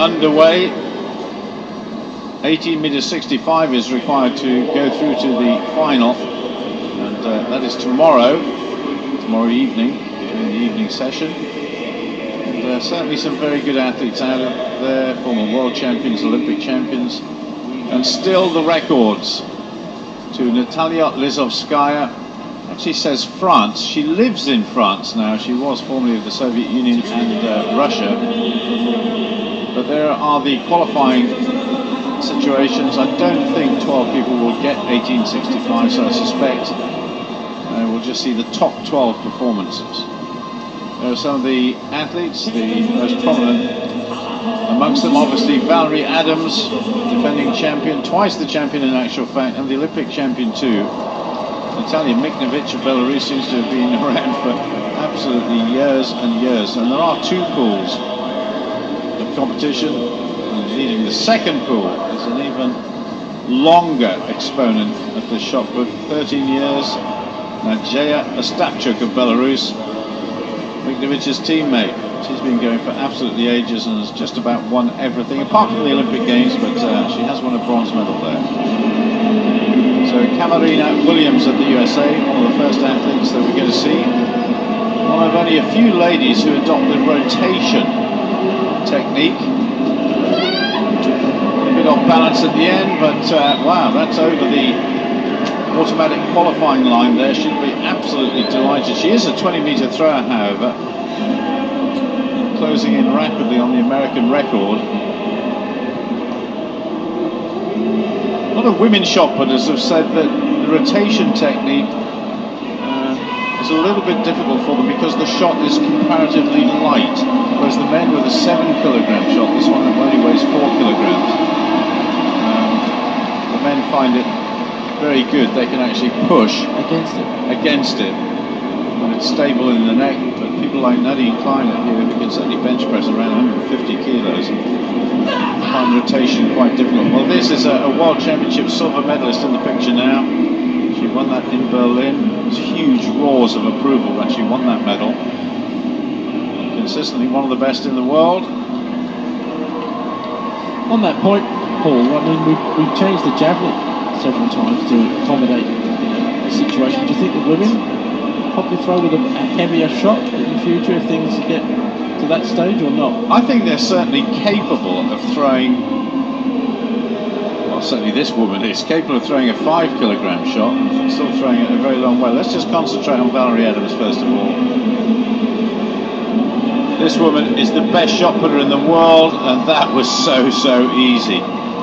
underway. 18 meters 65 is required to go through to the final, and that is tomorrow evening, during the evening session. And certainly some very good athletes out there, former world champions, Olympic champions, and still the records to Natalia Lizovskaya. Actually says France. She lives in France now. She was formerly of the Soviet Union and Russia. But there are the qualifying situations. I don't think 12 people will get 1865, so I suspect we'll just see the top 12 performances. There are some of the athletes, the most prominent amongst them, obviously Valerie Adams, defending champion, twice the champion in actual fact, and the Olympic champion too. Natalia Miknovic of Belarus seems to have been around for absolutely years and years. And there are two pools of competition. And leading the second pool is an even longer exponent of the shot put, 13 years. Nadzeja Ostapchuk of Belarus, Miknovic's teammate. She's been going for absolutely ages and has just about won everything, apart from the Olympic Games, but she has won a bronze medal there. So Camarina Williams of the USA, one of the first athletes that we're going to see. One of only a few ladies who adopt the rotation technique. A bit off balance at the end, but wow, that's over the automatic qualifying line there. She'll be absolutely delighted. She is a 20-meter thrower, however, closing in rapidly on the American record. A lot of women shot putters have said that the rotation technique is a little bit difficult for them because the shot is comparatively light, whereas the men with a 7-kilogram shot, this one only weighs 4 kilograms. The men find it very good. They can actually push against it when it's stable in the neck. But people like Nadine Kleiner here, who can certainly bench press around 150 kilos, find rotation quite difficult. Well, this is a World Championship silver medalist in the picture now. She won that in Berlin. There's huge roars of approval when she won that medal. Consistently one of the best in the world. On that point, Paul, I mean, we've changed the javelin several times to accommodate the situation. Do you think the women probably throw with a heavier shot in the future if things get to that stage, or not? I think they're certainly capable of throwing, well, certainly this woman is capable of throwing a 5-kilogram shot, still throwing it a very long way. Let's just concentrate on Valerie Adams first of all. This woman is the best shot putter in the world, and that was so easy.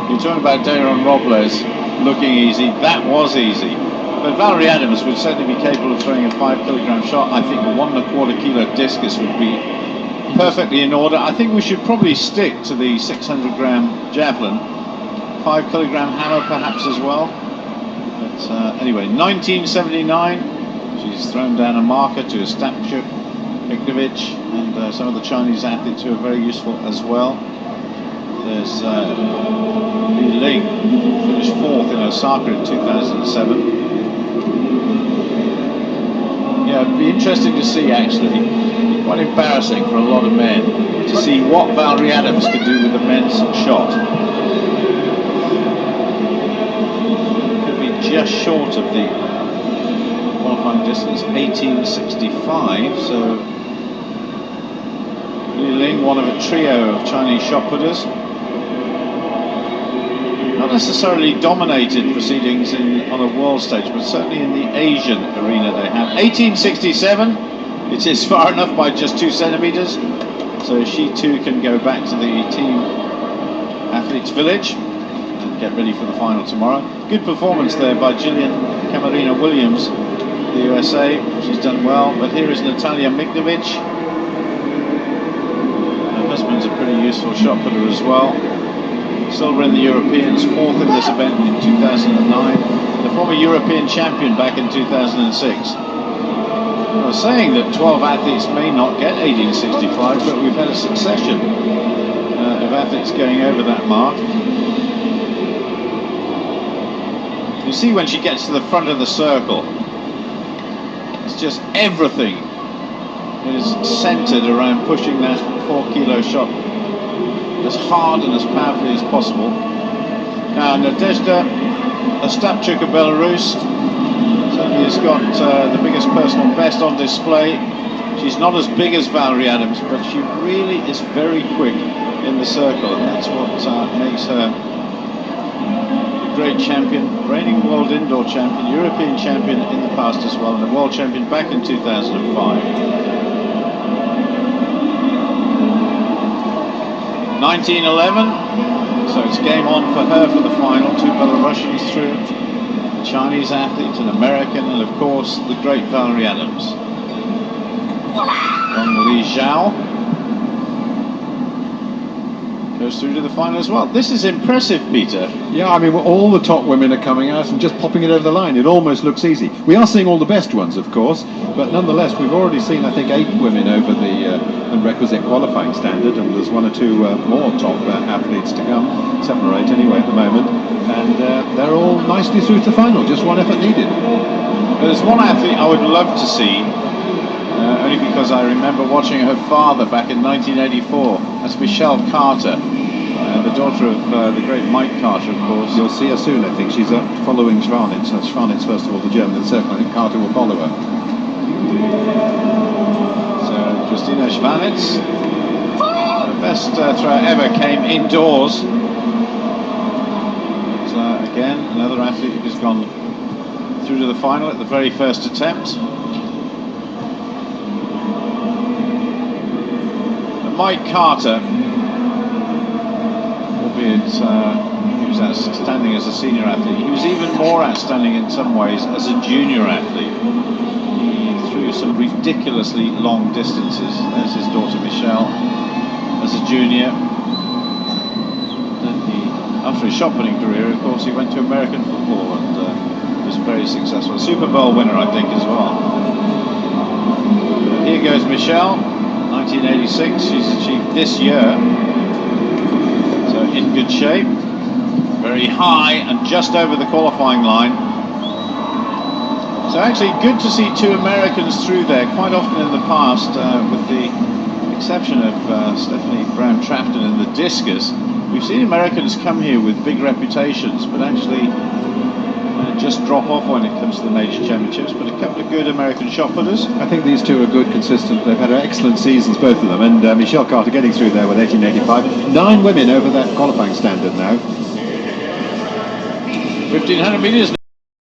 You're talking about Daegu Robles looking easy, that was easy. But Valerie Adams would certainly be capable of throwing a 5-kilogram shot. I think a 1¼ kilo discus would be perfectly in order. I think we should probably stick to the 600-gram javelin. 5-kilogram hammer perhaps as well. But anyway, 1979, she's thrown down a marker to Ostapchuk, Miknovic, and some of the Chinese athletes who are very useful as well. There's Li Ling, finished 4th in Osaka in 2007. Yeah, it'd be interesting to see, actually, quite embarrassing for a lot of men, to see what Valerie Adams could do with the men's shot. Could be just short of the qualifying distance, 1865, so Li Ling, one of a trio of Chinese shot putters. Not necessarily dominated proceedings on a world stage, but certainly in the Asian arena they have. 1867, it is far enough by just 2 centimeters, so she too can go back to the team athletes village and get ready for the final tomorrow. Good performance there by Jillian Camarina Williams, the USA. She's done well, but here is Natalia Miknovic. Her husband's a pretty useful shot putter as well. Silver in the Europeans, 4th in this event in 2009. The former European champion back in 2006. I was saying that 12 athletes may not get 1865, but we've had a succession of athletes going over that mark. You see when she gets to the front of the circle, it's just everything is centered around pushing that 4-kilo shot as hard and as powerfully as possible. Now Nadezhda Ostapchuk of Belarus certainly has got the biggest personal best on display. She's not as big as Valerie Adams, but she really is very quick in the circle, and that's what makes her a great champion, reigning world indoor champion, European champion in the past as well, and a world champion back in 2005. 1911, so it's game on for her for the final. Two Belarusians through, a Chinese athlete, an American, and of course the great Valerie Adams. Dong Li Zhao goes through to the final as well. This is impressive, Peter. Yeah, I mean, all the top women are coming out and just popping it over the line. It almost looks easy. We are seeing all the best ones, of course, but nonetheless, we've already seen, I think, 8 women over the requisite qualifying standard, and there's 1 or 2 more top athletes to come, 7 or 8 anyway at the moment, and they're all nicely through to the final. Just one effort needed. There's one athlete I would love to see, only because I remember watching her father back in 1984. That's Michelle Carter, the daughter of the great Mike Carter, of course. You'll see her soon, I think. She's following Schwanitz. Schwanitz, first of all, the German, and second, I think Carter will follow her. So, Christina Schwanitz, the best throw ever came indoors. But, again, another athlete who's gone through to the final at the very first attempt. Mike Carter, albeit he was outstanding as a senior athlete, he was even more outstanding in some ways as a junior athlete. He threw some ridiculously long distances. There's his daughter Michelle as a junior. Then after his shot putting career, of course, he went to American football and was very successful. Super Bowl winner, I think, as well. Here goes Michelle. 1986, she's achieved this year, so in good shape, very high and just over the qualifying line. So actually good to see 2 Americans through there. Quite often in the past, with the exception of Stephanie Brown-Trafton in the discus, we've seen Americans come here with big reputations, but actually just drop off when it comes to the major championships. But a couple of good American shot putters. I think these 2 are good, consistent. They've had excellent seasons, both of them. And Michelle Carter getting through there with 1885. 9 women over that qualifying standard now. 1500 metres.